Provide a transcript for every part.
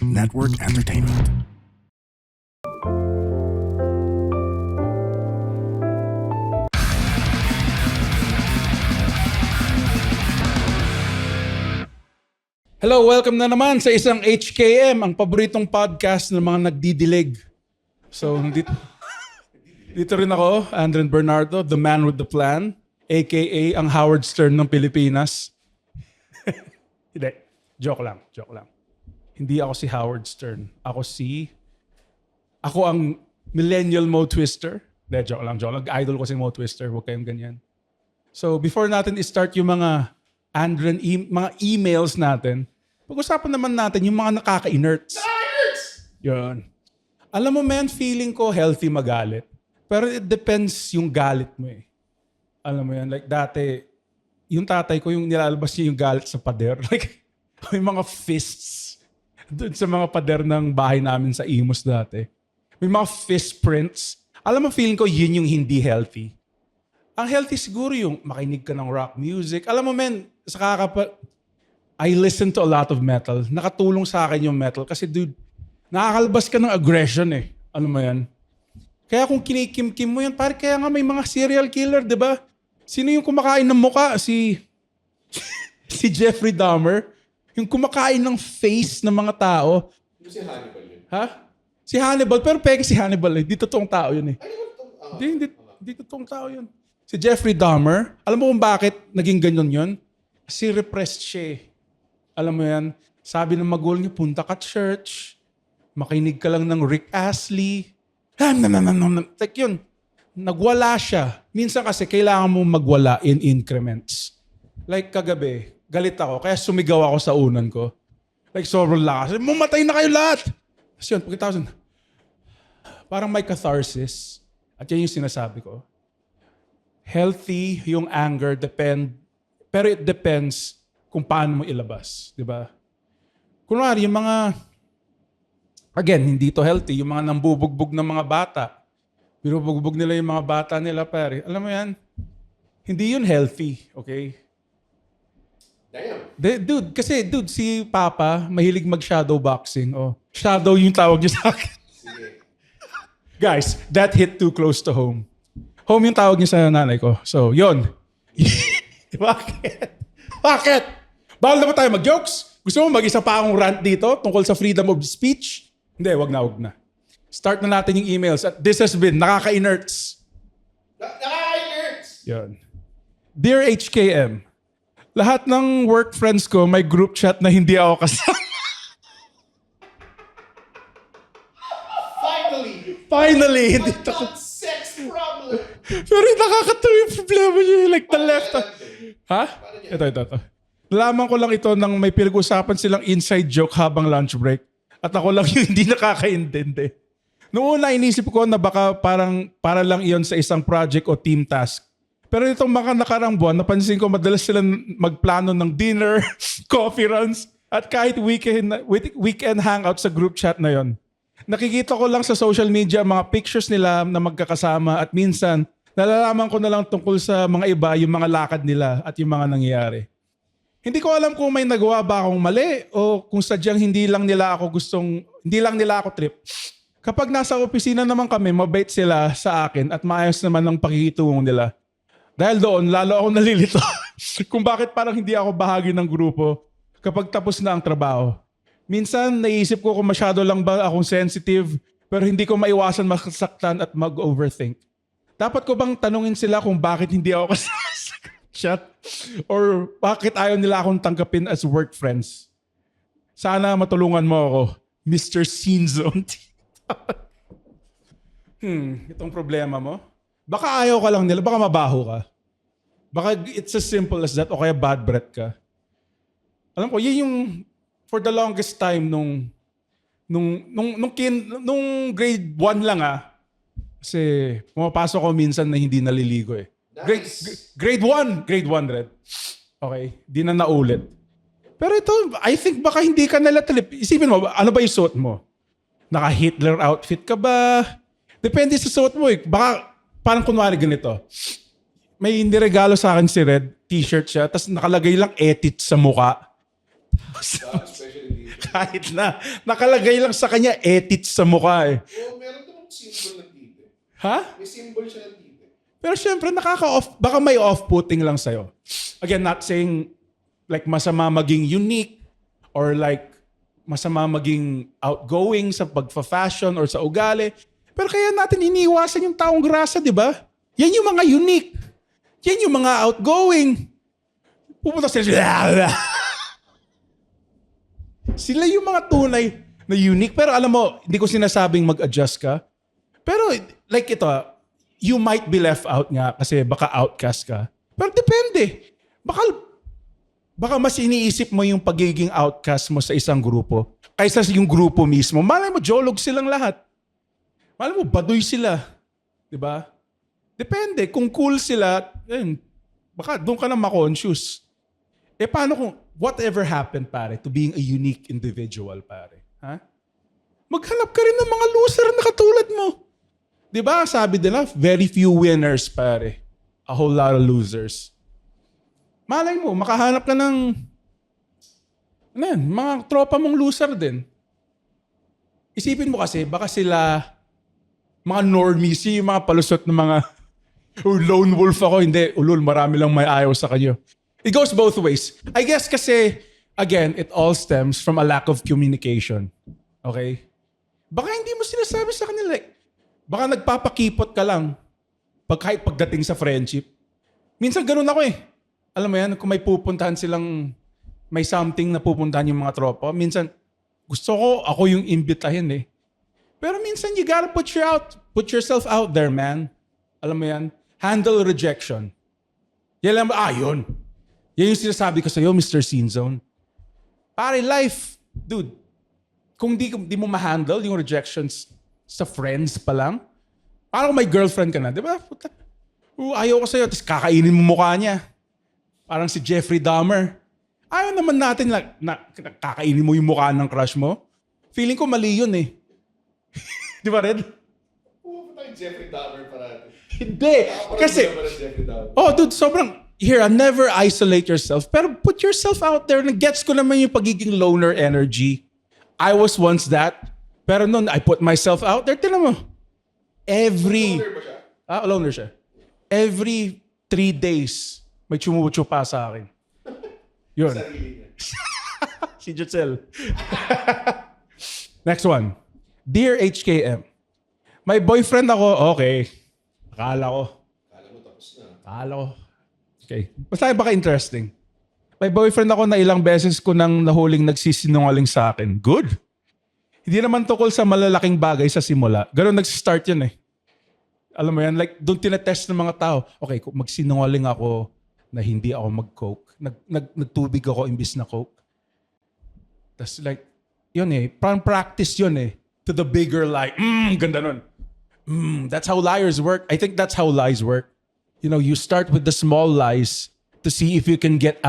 Network Entertainment. Hello, welcome na naman sa isang HKM, ang paboritong podcast ng mga nagdidilig. So, dito rin ako, Andren Bernardo, the man with the plan, aka ang Howard Stern ng Pilipinas. Hindi, joke lang. Hindi ako si Howard Stern. Ako ang millennial Mo Twister. Hindi, joke lang. Idol ko si Mo Twister, huwag kayong ganyan. So, before natin i-start yung mga Andren, mga emails natin, pag-usapan naman natin yung mga nakaka-inerts. Yun. Alam mo, man, feeling ko healthy magalit. Pero it depends yung galit mo eh. Alam mo yan, like dati, yung tatay ko, yung nilalabas niya yung galit sa pader. Like, may mga fists doon sa mga pader ng bahay namin sa Imus dati. May mga fist prints. Alam mo, feeling ko yun yung hindi healthy. Ang healthy siguro yung makinig ka ng rock music. Alam mo, man, I listen to a lot of metal. Nakatulong sa akin yung metal kasi dude, nakakalabas ka ng aggression eh. Ano mo yan? Kaya kung kinikim-kim mo yan, pare kaya nga may mga serial killer, di ba? Sino yung kumakain ng muka? Si Jeffrey Dahmer. Yung kumakain ng face ng mga tao. Si Hannibal yun. Ha? Si Hannibal, pero peke si Hannibal eh. Di totoong tao yun eh. Di totoong tao yun. Si Jeffrey Dahmer, alam mo kung bakit naging ganyan yun? Kasi repressed siya eh. Alam mo yan, sabi ng magulang niya, punta ka church, makinig ka lang ng Rick Astley. Like yun, nagwala siya. Minsan kasi kailangan mo magwala in increments. Like kagabi, galit ako, kaya sumigaw ako sa unan ko. Like sobrang lakas. Mumatay na kayo lahat! Tapos yun, pagkatapos yun, parang may catharsis. At yan yung sinasabi ko. Healthy yung anger, pero it depends kung paano mo ilabas, di ba? Kunwari, yung mga, again, hindi to healthy, yung mga nambubugbog ng mga bata. Binubugbog nila yung mga bata nila, pare. Alam mo yan? Hindi yun healthy, okay? Damn. Dude, si Papa, mahilig mag-shadow boxing. Oh, shadow yung tawag niya sa akin. Sige. Guys, that hit too close to home. Home yung tawag niya sa nanay ko. So, yun. Bakit? Bawal na ba tayo mag-jokes? Gusto mo mag-isa pa akong rant dito tungkol sa freedom of speech? Hindi, wag na. Start na natin yung emails. At this has been Nakaka-Inerts. Nakaka-inerts! Yun. Dear HKM, lahat ng work friends ko may group chat na hindi ako kasama. Finally, hindi ito. Sex problem! Pero nakakatawa yung problema niya. Like the left. Ha? Ito. Nalaman ko lang ito nang may pinag-usapan silang inside joke habang lunch break. At ako lang yung hindi nakakaintindi. Noong una, inisip ko na baka para lang iyon sa isang project o team task. Pero itong mga nakarang buwan, napansin ko madalas silang magplano ng dinner, coffee runs, at kahit weekend hangout sa group chat na yon. Nakikita ko lang sa social media mga pictures nila na magkakasama at minsan nalalaman ko na lang tungkol sa mga iba yung mga lakad nila at yung mga nangyayari. Hindi ko alam kung may nagawa ba akong mali o kung sadyang hindi lang nila ako trip. Kapag nasa opisina naman kami, mabait sila sa akin at maayos naman ang pakikitungo nila. Dahil doon, lalo ako nalilito kung bakit parang hindi ako bahagi ng grupo kapag tapos na ang trabaho. Minsan, naisip ko kung masyado lang ba akong sensitive pero hindi ko maiwasan masaktan at mag-overthink. Dapat ko bang tanungin sila kung bakit hindi ako kasama sa chat? Or bakit ayaw nila akong tanggapin as work friends? Sana matulungan mo ako, Mr. Scene Zone. Itong problema mo? Baka ayaw ka lang nila, baka mabaho ka. Baka it's as simple as that o kaya bad breath ka. Alam ko, yun yung for the longest time nung grade 1 lang kasi pumapasok ko minsan na hindi naliligo eh. Nice. Grade 1, Red. Okay, di na naulit. Pero ito, I think baka hindi ka nalatrip. Isipin mo, ano ba yung suot mo? Naka-Hitler outfit ka ba? Depende sa suot mo eh. Baka parang kunwari ganito. May niregalo sa akin si Red, t-shirt siya, tapos nakalagay lang edit sa muka. Especially dito. Kahit na, nakalagay lang sa kanya, etits sa mukha eh. Oo, meron namang symbol ng tite. Ha? May symbol siya ng tite. Pero syempre, nakaka-off, baka may off-putting lang sa'yo. Again, not saying like masama maging unique or like masama maging outgoing sa pagfa-fashion or sa ugali. Pero kaya natin iniiwasan yung taong grasa, di ba? Yan yung mga unique. Yan yung mga outgoing. Pupunta sila. Sila yung mga tunay na unique. Pero alam mo, hindi ko sinasabing mag-adjust ka. Pero like ito, you might be left out nga kasi baka outcast ka. Pero depende. Baka mas iniisip mo yung pagiging outcast mo sa isang grupo kaysa yung grupo mismo. Malay mo, jolog silang lahat. Malay mo, baduy sila. Diba? Depende. Kung cool sila, baka doon ka na ma-conscious. Paano kung whatever happened, pare, to being a unique individual, pare? Ha? Maghanap ka rin ng mga loser na katulad mo. Diba? Sabi nila, very few winners, pare. A whole lot of losers. Malay mo, makahanap ka ng mga tropa mong loser din. Isipin mo kasi, baka sila mga normies, yung mga palusot ng mga lone wolf ako. Hindi, ulul, marami lang may ayaw sa kanyo. It goes both ways. I guess kasi, again, it all stems from a lack of communication. Okay? Baka hindi mo sinasabi sa kanila. Baka nagpapakipot ka lang kahit pagdating sa friendship. Minsan ganun ako eh. Alam mo yan, kung may pupuntahan silang, may something na pupuntahan yung mga tropa, minsan gusto ko ako yung imbitahin eh. Pero minsan you gotta put yourself out there, man. Alam mo yan? Handle rejection. Yan lang, yun. Yan yung sinasabi ko sa'yo, Mr. Scene Zone. Pare, life, dude, kung di mo ma-handle yung rejections sa friends pa lang, parang may girlfriend ka na, di ba? Ayaw ko sa'yo, tapos kakainin mo mukha niya. Parang si Jeffrey Dahmer. Ayaw naman natin na kakainin mo yung mukha ng crush mo. Feeling ko mali yun eh. Di ba, Red? Pupunta yung Jeffrey Dahmer parati. Hindi. Kasi, dude, sobrang, never isolate yourself. Pero put yourself out there. Gets ko naman yung pagiging loner energy. I was once that. Pero noon, I put myself out there. Tignan mo. Loner ba siya? Loner siya. Every 3 days, may chumucho pa sa akin. Yun. Sarili niya. Si Jutzel. Next one. Dear HKM, may boyfriend ako. Okay. Akala ko. Kala mo tapos na. Akala ko. Okay. Basta baka interesting. May boyfriend ako na ilang beses ko nang nahuling nagsisinungaling sa akin. Good. Hindi naman tukol sa malalaking bagay sa simula. Ganun nag-start yun eh. Alam mo yan, like doon tinetest ng mga tao. Okay, kung magsinungaling ako na hindi ako mag-coke, nagtubig ako imbis na coke. Tapos like, yun eh, parang practice yun eh. To the bigger lie. Ganda nun. That's how liars work. I think that's how lies work. You know, you start with the small lies to see if you can get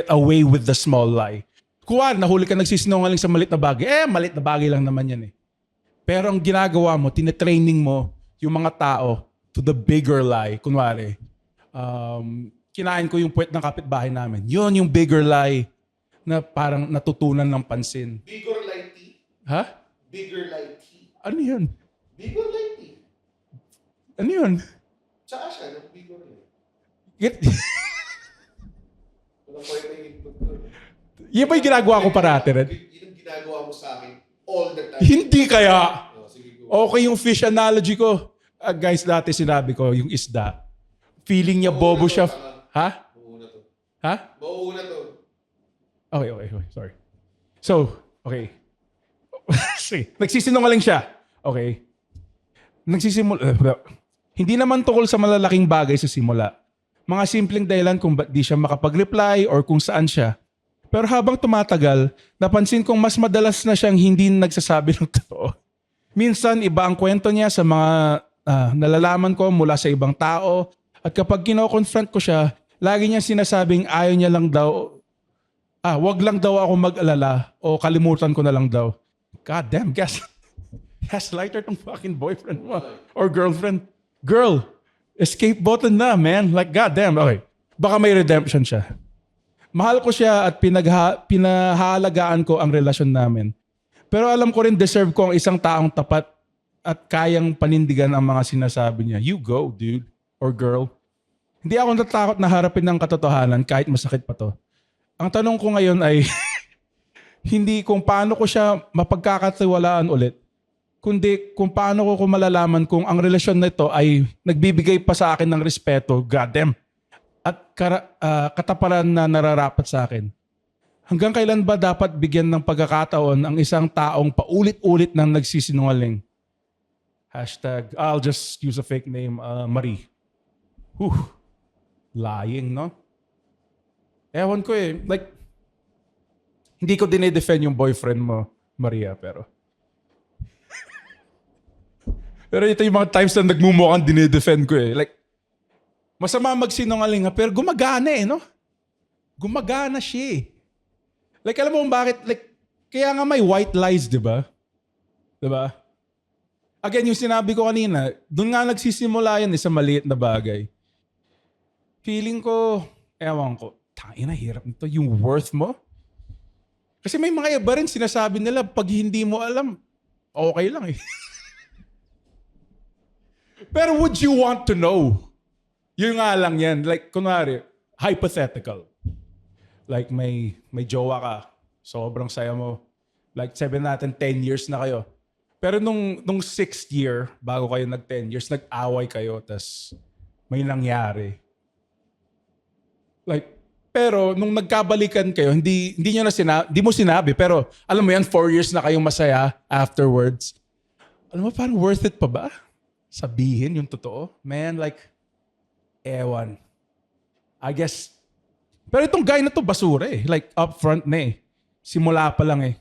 away with the small lie. Kuwan, nahuli ka nagsisinungaling sa malit na bagay. Malit na bagay lang naman yan eh. Pero ang ginagawa mo, tinetraining mo yung mga tao to the bigger lie. Kunwari, kinain ko yung puwet ng kapitbahay namin. Yun yung bigger lie na parang natutunan ng pansin. Bigger light tea. Ha? Bigger light tea. Ano yun? Bigger light tea. Ano yun? Tsaka siya, no? Bigger light. Walang point na input ko. Yan ba yung ginagawa ko parati, Red? Yun ang ginagawa mo sa akin all the time. Hindi kaya. Sige, go. Okay yung fish analogy ko. Guys, dati sinabi ko, yung isda. Feeling niya bobo siya. Ha? Mauuna to. Ha? Mauuna to. Okay. Sorry. So, okay. Sige. Nagsisinungaling siya. Okay. Hindi naman tukol sa malalaking bagay sa simula. Mga simpleng dahilan kung ba't di siya makapag-reply or kung saan siya. Pero habang tumatagal, napansin kong mas madalas na siyang hindi nagsasabi ng totoo. Minsan, iba ang kwento niya sa mga nalalaman ko mula sa ibang tao. At kapag kino-confront ko siya, lagi niya sinasabing ayaw niya lang daw, wag lang daw ako mag-alala o kalimutan ko na lang daw. God damn, gaslighter tong fucking boyfriend mo or girlfriend. Girl, escape button na, man. Like, god damn. Okay. Baka may redemption siya. mahal ko siya at pinahalagaan ko ang relasyon namin. Pero alam ko rin deserve ko ang isang taong tapat at kayang panindigan ang mga sinasabi niya. You go, dude or girl. Hindi ako natakot na harapin ng katotohanan kahit masakit pa to. Ang tanong ko ngayon ay hindi kung paano ko siya mapagkakatiwalaan ulit, kundi kung paano ko malalaman kung ang relasyon na ito ay nagbibigay pa sa akin ng respeto, goddamn, at kataparan na nararapat sa akin. Hanggang kailan ba dapat bigyan ng pagkakataon ang isang taong paulit-ulit nang nagsisinungaling? Hashtag, I'll just use a fake name, Marie. Lying, no? Ewan ko eh. Like, hindi ko dinedefend yung boyfriend mo, Maria, pero ito yung mga times na nagmumukhang dinedefend ko eh. Like, masama magsinungaling nga, pero gumagana eh, no? Gumagana siya eh. Like, alam mo kung bakit? Like, kaya nga may white lies, di ba? Di ba? Again, yung sinabi ko kanina, doon nga nagsisimula yan sa maliit na bagay. Feeling ko, ewan ko, tangina, hirap nito. Yung worth mo? Kasi may mga iba rin sinasabi nila, pag hindi mo alam, okay lang eh. Pero would you want to know? Yun nga lang yan. Like, kunwari, hypothetical. Like, may jowa ka. Sobrang saya mo. Like, 7 natin, 10 years na kayo. Pero nung 6th year, bago kayo nag 10 years, nag-away kayo, tas may nangyari. Like, pero nung nagkabalikan kayo, hindi mo sinabi, pero alam mo yan, 4 years na kayong masaya afterwards. Alam mo, parang worth it pa ba? Sabihin yung totoo? Man, like, ewan. I guess, pero itong guy na to basura eh. Like, upfront na eh. Simula pa lang eh.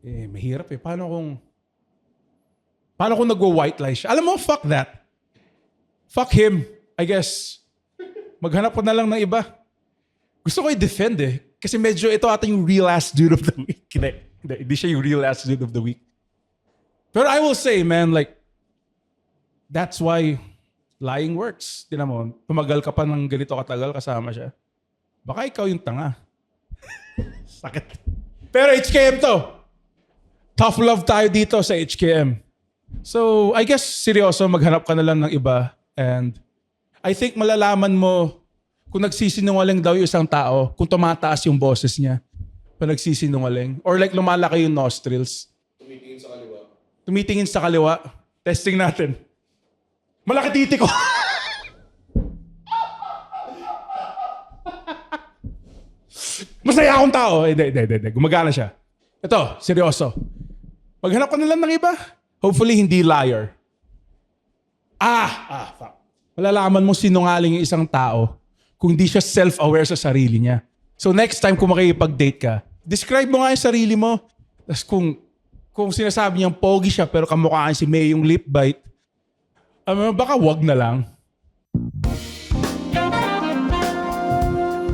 Mahirap eh. Paano kung nagwa-white lie siya? Alam mo, fuck that. Fuck him, I guess. Maghanap ko na lang ng iba. Gusto ko i-defend eh. Kasi medyo ito ata yung real ass dude of the week. Hindi siya yung real ass dude of the week. Pero I will say, man, like, that's why lying works. Tinan mo, tumagal ka pa ng ganito katagal kasama siya. Baka ikaw yung tanga. Sakit. Pero HKM to. Tough love tayo dito sa HKM. So, I guess, seryoso, maghanap ka na lang ng iba. And I think malalaman mo kung nagsisinungaling daw yung isang tao, kung tumataas yung boses niya pag nagsisinungaling. Or like lumalaki yung nostrils. Tumitingin sa kaliwa. Tumitingin sa kaliwa. Testing natin. Malaki titi ko. Masaya akong tao. Hindi. Gumagana siya. Ito, seryoso. Maghanap ka na lang ng iba. Hopefully, hindi liar. Fuck. Malalaman mo sinungaling yung isang tao kung hindi siya self-aware sa sarili niya. So next time kung makikipag-date ka, describe mo nga yung sarili mo. Tapos kung sinasabi niyang pogi siya pero kamukhaan si May yung lip bite, baka wag na lang.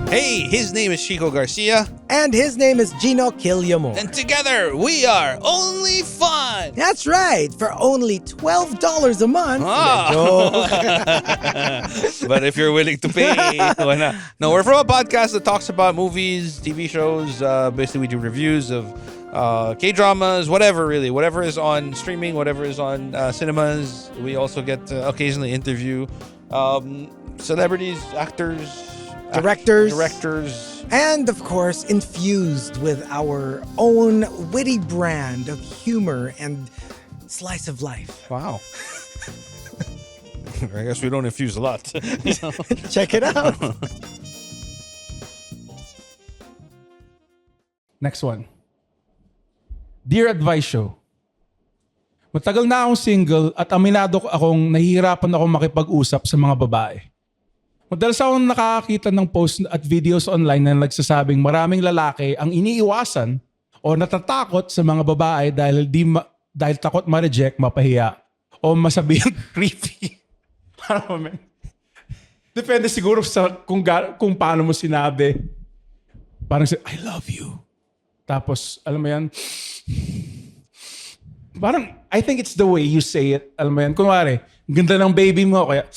Hey, his name is Chico Garcia. And his name is Gino Quillamor. And together, we are Only Fun. That's right, for only $12 a month. Ah. Joke. But if you're willing to pay, why not? No, we're from a podcast that talks about movies, TV shows. Basically, we do reviews of K-dramas, whatever really. Whatever is on streaming, whatever is on cinemas. We also get to occasionally interview celebrities, actors, directors, and of course, infused with our own witty brand of humor and slice of life. Wow. I guess we don't infuse a lot. Check it out. Next one. Dear Advice Show. Matagal na akong single at aminado akong nahihirapan akong makipag-usap sa mga babae. Madalas akong nakakakita ng post at videos online na nagsasabing maraming lalaki ang iniiwasan o natatakot sa mga babae dahil takot ma-reject, mapahiya o masabihang creepy. Ano man? Depende siguro sa kung paano mo sinabi. Parang I love you. Tapos, alam mo yan, parang, I think it's the way you say it. Alam mo yan, kunwari, ganda ng baby mo, kaya,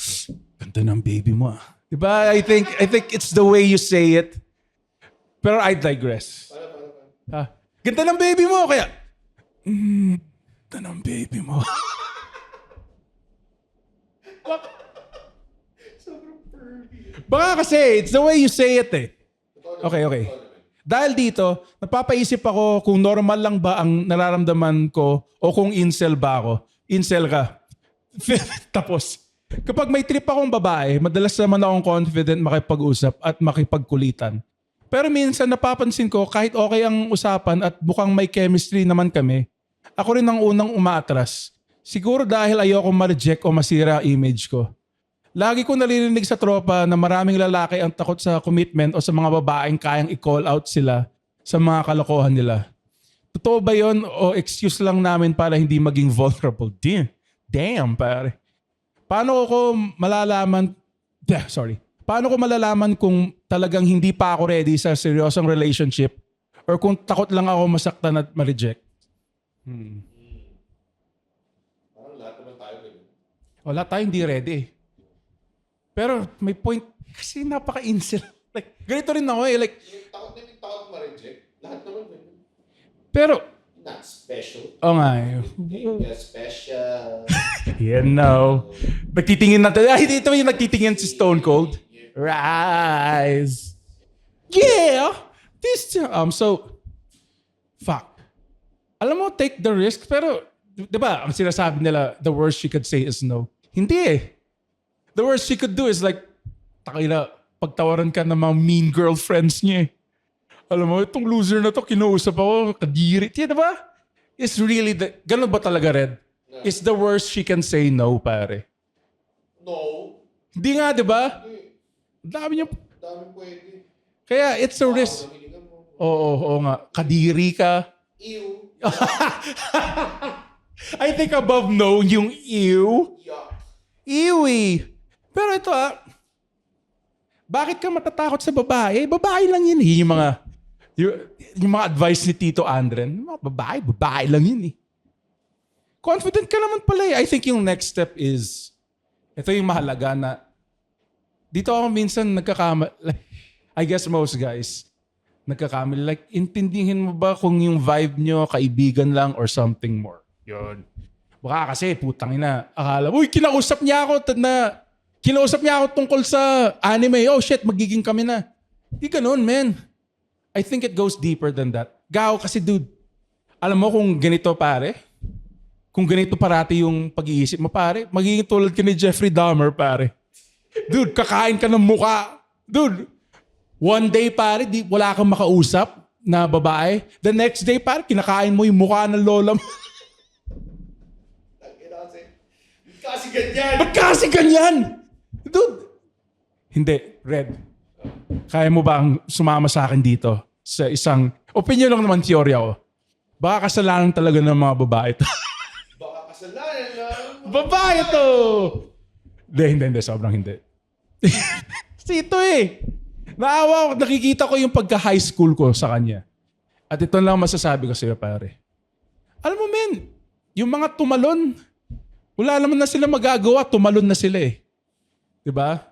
ganda ng baby mo ah. Diba? I think it's the way you say it. Pero I digress. Ha? Ganda ng baby mo, kaya... ganda ng baby mo. Baka kasi, it's the way you say it eh. Okay. Dahil dito, napapaisip ako kung normal lang ba ang nararamdaman ko o kung incel ba ako. Incel ka. Tapos, kapag may trip akong babae, madalas naman akong confident makipag-usap at makipagkulitan. Pero minsan napapansin ko kahit okay ang usapan at mukhang may chemistry naman kami, ako rin ang unang umaatras. Siguro dahil ayoko ma-reject o masira ang image ko. Lagi ko naririnig sa tropa na maraming lalaki ang takot sa commitment o sa mga babaeng kayang i-call out sila sa mga kalokohan nila. Totoo ba yon o excuse lang namin para hindi maging vulnerable? Damn, pare. Paano ko malalaman kung talagang hindi pa ako ready sa seryosong relationship or kung takot lang ako masaktan at ma-reject? Parang lahat naman tayo ganun. Wala tayo hindi ready. Pero may point kasi napaka-incel. Like, ganito rin ako eh. Like, Yung takot ma-reject. Lahat naman ganun. pero, Not special. oh nga eh. You're special. You know. Nagtitingin natin. Ay, dito yung nagtitingin si Stone Cold. Rise. Yeah. Fuck. Alam mo, take the risk. Pero, di ba, ang sinasabi nila, the worst she could say is no. Hindi eh. The worst she could do is like, takina, pagtawaran ka ng mga mean girlfriends niya eh. Alam mo, itong loser na to, kinuusap ako, kadiri. Di ba? It's really, ganun ba talaga, Red? Yeah. It's the worst she can say no, pare. No. Hindi nga, di ba? Hindi. Dami niya. Dami pwede. Kaya it's a risk. Namiligan mo. Oo nga. Kadiri ka. Ew. I think above no, yung ew. Yuck. Ewy. Pero ito bakit ka matatakot sa babae? Babae lang yun eh. Yung mga advice ni Tito Andren, mga babae lang yun eh. Confident ka naman pala eh. I think yung next step is, ito yung mahalaga na, dito ako minsan nagkakamali. Like, I guess most guys, nagkakamali. Like, intindihin mo ba kung yung vibe nyo, kaibigan lang or something more? Yun. Baka kasi, putang ina, akala, uy, kinausap niya ako tungkol sa anime. Oh shit, magiging kami na. Di ganun, man. I think it goes deeper than that. Gaw kasi, dude. Alam mo kung ganito, pare? Kung ganito parati yung pag-iisip mo, pare, magiging tulad ka ni Jeffrey Dahmer, pare. Dude, kakain ka ng muka. Dude, one day, pare, wala kang makausap na babae. The next day, pare, kinakain mo yung mukha ng lola mo. Kasi ganyan. Ba't kasi ganyan? Dude. Hindi, Red. Kaya mo ba ang sumama sa akin dito sa isang, opinion lang naman, teorya ko. Baka kasalanan talaga ng mga babae to. Baka kasalanan lang. Babae to! Hindi, sobrang hindi. Kasi ito eh. Naawa ko, nakikita ko yung pagka-high school ko sa kanya. At ito lang masasabi ko sa'yo, pare. Alam mo, men, yung mga tumalon, wala naman na sila magagawa, tumalon na sila eh. Diba?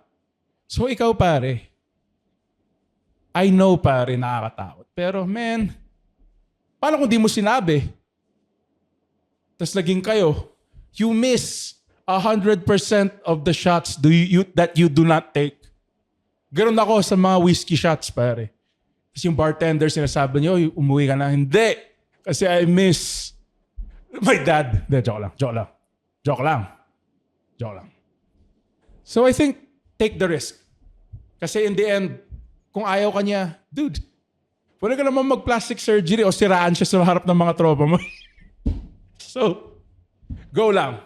So ikaw, pare, I know, pare, nakakatakot. Pero, man, paano kung di mo sinabi? Tapos naging kayo, you miss 100% of the shots that you do not take. Ganun ako sa mga whiskey shots, pare. Kasi yung bartender sinasabi niyo, umuwi ka na. Hindi. Kasi I miss my dad. Hindi, joke lang. So I think, take the risk. Kasi in the end, kung ayaw ka niya, dude, pwede ka naman mag-plastic surgery o siraan siya sa harap ng mga tropa mo. So, go lang.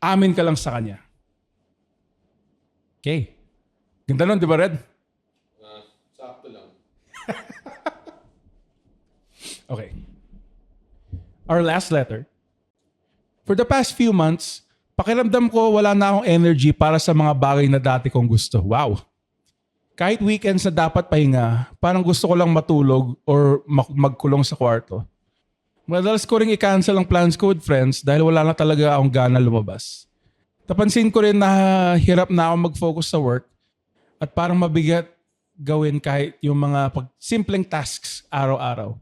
Amin ka lang sa kanya. Okay. Ganda nun, di ba, Red? Sakto lang. Okay. Our last letter. For the past few months, pakiramdam ko wala na akong energy para sa mga bagay na dati kong gusto. Wow. Kahit weekends na dapat pahinga, parang gusto ko lang matulog or magkulong sa kwarto. Madalas ko rin i-cancel ang plans ko with friends dahil wala na talaga akong gana lumabas. Napansin ko rin na hirap na ako mag-focus sa work At parang mabigat gawin kahit yung mga simpleng tasks araw-araw.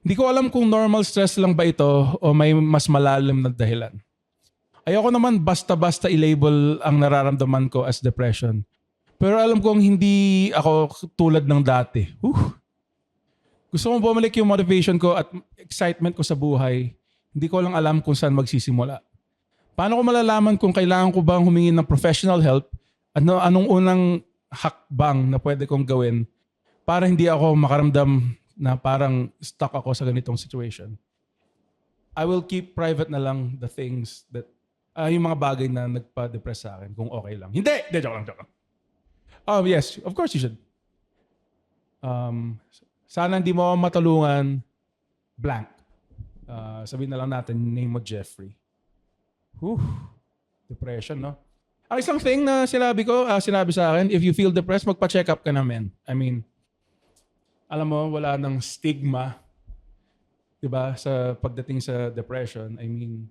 Hindi ko alam kung normal stress lang ba ito o may mas malalim na dahilan. Ayoko naman basta-basta i-label ang nararamdaman ko as depression. Pero alam kong hindi ako tulad ng dati. Gusto kong bumalik yung motivation ko at excitement ko sa buhay. Hindi ko lang alam kung saan magsisimula. Paano ko malalaman kung kailangan ko bang humingi ng professional help at anong unang hakbang na pwede kong gawin para hindi ako makaramdam na parang stuck ako sa ganitong situation. I will keep private na lang the things that yung mga bagay na nagpa-depress sa akin kung okay lang. Hindi, joke lang. Yes, of course you should. Sana hindi mo matulungan blank. Sabihin na lang natin name mo Jeffrey. Depression, no? Ang isang thing na sinabi sa akin, if you feel depressed, magpa-check up ka na, man. I mean, alam mo, wala nang stigma, 'di ba, sa pagdating sa depression. I mean,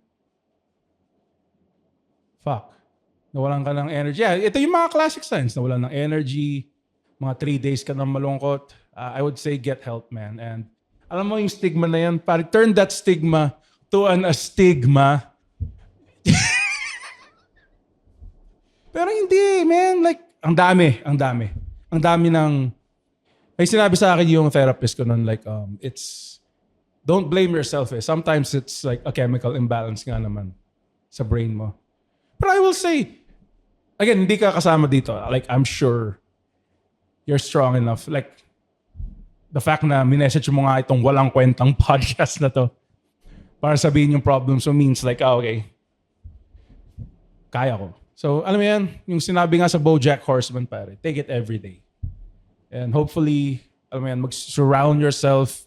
nawalan ka ng energy. Yeah, ito yung mga classic signs. Nawalan ng energy, mga 3 days ka nang malungkot. I would say get help, man. And alam mo yung stigma na yan, turn that stigma to an astigma. Pero hindi, man. Like, ang dami. Ang dami ng... May sinabi sa akin yung therapist ko nun, like, don't blame yourself eh. Sometimes it's like a chemical imbalance nga naman sa brain mo. But I will say, again, hindi ka kasama dito. Like, I'm sure you're strong enough. Like, the fact na minessage mo nga itong walang kwentang podcast na to para sabihin yung problems mo means like, okay, kaya ko. So, alam mo yan, yung sinabi nga sa BoJack Horseman, pare, take it every day. And hopefully, alam mo yan, mag-surround yourself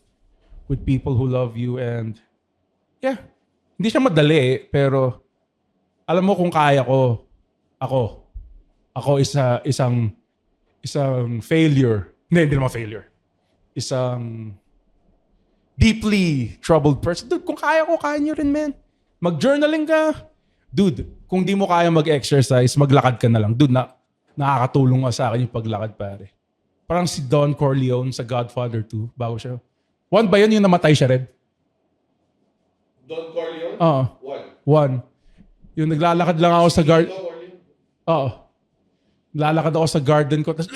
with people who love you and yeah, hindi siya madali pero alam mo kung kaya ko, ako isang failure. Hindi naman failure. Isang deeply troubled person. Dude, kung kaya ko, kaya nyo rin, man. Mag-journaling ka. Dude, kung di mo kaya mag-exercise, maglakad ka na lang. Dude, nakakatulong nga sa akin yung paglakad, pare. Parang si Don Corleone sa Godfather 2, bago siya. 1 ba yun yung namatay siya, Red? Don Corleone? Oo. 1. Yung naglalakad lang ako sa garden. Oo. Naglalakad ako sa garden ko. Tapos,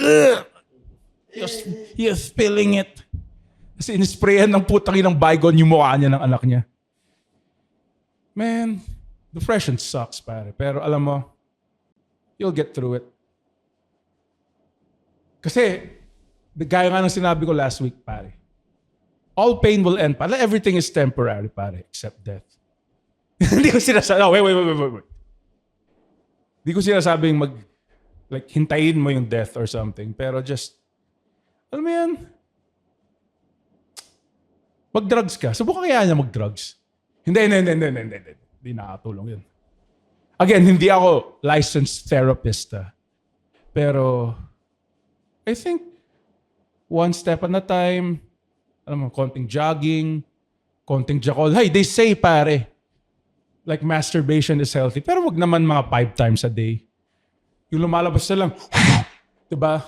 you're spilling it. Kasi inisprayan ng putang ng Baygon yung mukha niya ng anak niya. Man, depression sucks, pare. Pero alam mo, you'll get through it. Kasi, gaya nga ng sinabi ko last week, pare. All pain will end, pare. Everything is temporary, pare, except death. Hindi ko sinasabi, wait. Hindi ko sinasabing hintayin mo yung death or something. Pero just, alam mo yan, mag-drugs ka. Subukan kaya niya mag-drugs. Hindi. Hindi nakatulong yun. Again, hindi ako licensed therapist. Pero, I think, one step at a time, alam mo, konting jogging, konting jakol. Hey, they say, pare, like masturbation is healthy. Pero wag naman mga 5 times a day. Yung lumalabas na lang, diba?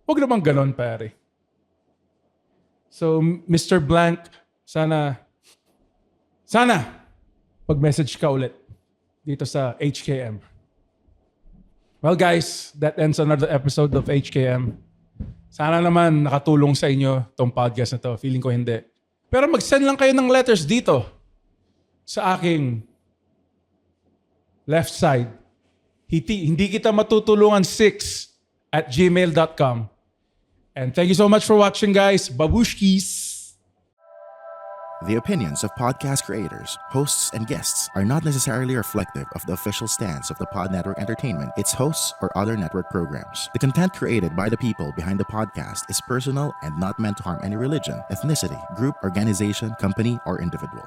Wag naman ganon, pare. So, Mr. Blank, sana, pag-message ka ulit dito sa HKM. Well, guys, that ends another episode of HKM. Sana naman nakatulong sa inyo tong podcast na to. Feeling ko hindi. Pero mag-send lang kayo ng letters dito sa aking left side. Hindi kita matutulungan 6@gmail.com. And thank you so much for watching, guys. Babushkis! The opinions of podcast creators, hosts, and guests are not necessarily reflective of the official stance of the Pod Network Entertainment, its hosts, or other network programs. The content created by the people behind the podcast is personal and not meant to harm any religion, ethnicity, group, organization, company, or individual.